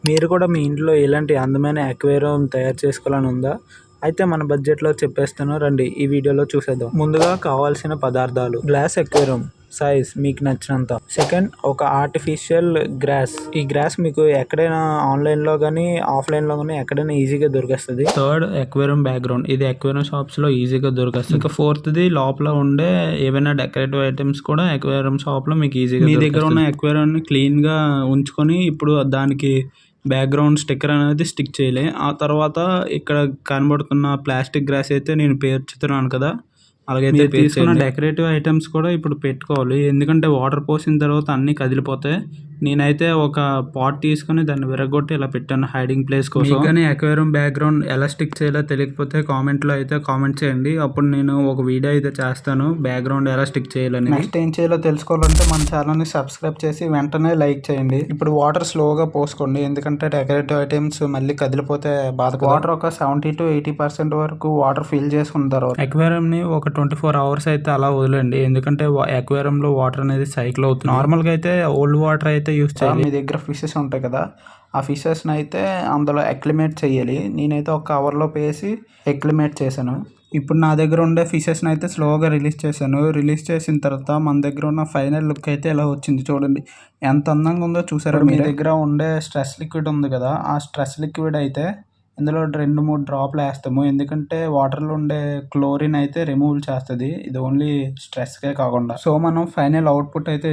మీరు కూడా మీ ఇంట్లో ఇలాంటి అందమైన అక్వేరియం తయారు చేసుకోవాలని ఉందా? అయితే మన బడ్జెట్లో చెప్పేస్తాను రండి ఈ వీడియోలో చూసేద్దాం. ముందుగా కావాల్సిన పదార్థాలు: గ్లాస్ అక్వేరియం సైజ్ మీకు నచ్చినంత. సెకండ్, ఒక ఆర్టిఫిషియల్ గ్రాస్. ఈ గ్రాస్ మీకు ఎక్కడైనా ఆన్లైన్లో కానీ ఆఫ్లైన్లో కానీ ఎక్కడైనా ఈజీగా దొరికేస్తుంది. Third, aquarium background. ఇది అక్వేరియం షాప్స్లో ఈజీగా దొరికేస్తుంది. ఇంకా ఫోర్త్ది, లోపల ఉండే ఏవైనా డెకరేటివ్ ఐటమ్స్ కూడా అక్వేరియం షాప్లో మీకు ఈజీగా మీ దగ్గర ఉన్న అక్వేరియంని క్లీన్గా ఉంచుకొని ఇప్పుడు దానికి బ్యాక్గ్రౌండ్ స్టిక్కర్ అనేది స్టిక్ చేయాలి. ఆ తర్వాత ఇక్కడ కనబడుతున్న ప్లాస్టిక్ గ్రాస్ అయితే నేను పేర్చుతున్నాను కదా, అలాగైతే తీసుకున్న డెకరేటివ్ ఐటమ్స్ కూడా ఇప్పుడు పెట్టుకోవాలి. ఎందుకంటే వాటర్ పోసిన తర్వాత అన్నీ కదిలిపోతాయి. నేనైతే ఒక పాట్ తీసుకుని దాన్ని విరగొట్టి ఇలా పెట్టాను హైడింగ్ ప్లేస్ కోసం. కానీ అక్వేరియం బ్యాక్గ్రౌండ్ ఎలా స్టిక్ చేయాలో తెలియకపోతే కామెంట్లో అయితే కామెంట్ చేయండి. అప్పుడు నేను ఒక వీడియో అయితే చేస్తాను బ్యాక్గ్రౌండ్ ఎలా స్టిక్ చేయాలని. నెక్స్ట్ ఏం చేయాలో తెలుసుకోవాలంటే మన ఛానల్ని సబ్స్క్రైబ్ చేసి వెంటనే లైక్ చేయండి. ఇప్పుడు వాటర్ స్లోగా పోసుకోండి, ఎందుకంటే డెకరేటివ్ ఐటమ్స్ మళ్ళీ కదిలిపోతే బాధ. వాటర్ ఒక 70 to 80% వరకు వాటర్ ఫిల్ చేసుకున్న తర్వాత అక్వేరియంని ఒక 24 hours అయితే అలా వదిలేండి. ఎందుకంటే అక్వేరియంలో వాటర్ అనేది సైకిల్ అవుతుంది. నార్మల్గా అయితే ఓల్డ్ వాటర్ అయితే యూస్ చేయాలి. మీ దగ్గర ఫిషెస్ ఉంటాయి కదా, ఆ ఫిషెస్ని అయితే అందులో అక్లిమేట్ చేయాలి. నేనైతే ఒక కవర్లో వేసి అక్లిమేట్ చేశాను. ఇప్పుడు నా దగ్గర ఉండే ఫిషెస్ని అయితే స్లోగా రిలీజ్ చేశాను. రిలీజ్ చేసిన తర్వాత మన దగ్గర ఉన్న ఫైనల్ లుక్ అయితే ఇలా వచ్చింది. చూడండి ఎంత అందంగా ఉందో చూసారా. మీ దగ్గర ఉండే స్ట్రెస్ లిక్విడ్ ఉంది కదా, ఆ స్ట్రెస్ లిక్విడ్ అయితే ఇందులో 2-3 డ్రాప్లు వేస్తాము. ఎందుకంటే వాటర్లో ఉండే క్లోరిన్ అయితే రిమూవ్ చేస్తుంది. ఇది ఓన్లీ స్ట్రెస్కే కాకుండా. సో మనం ఫైనల్ అవుట్పుట్ అయితే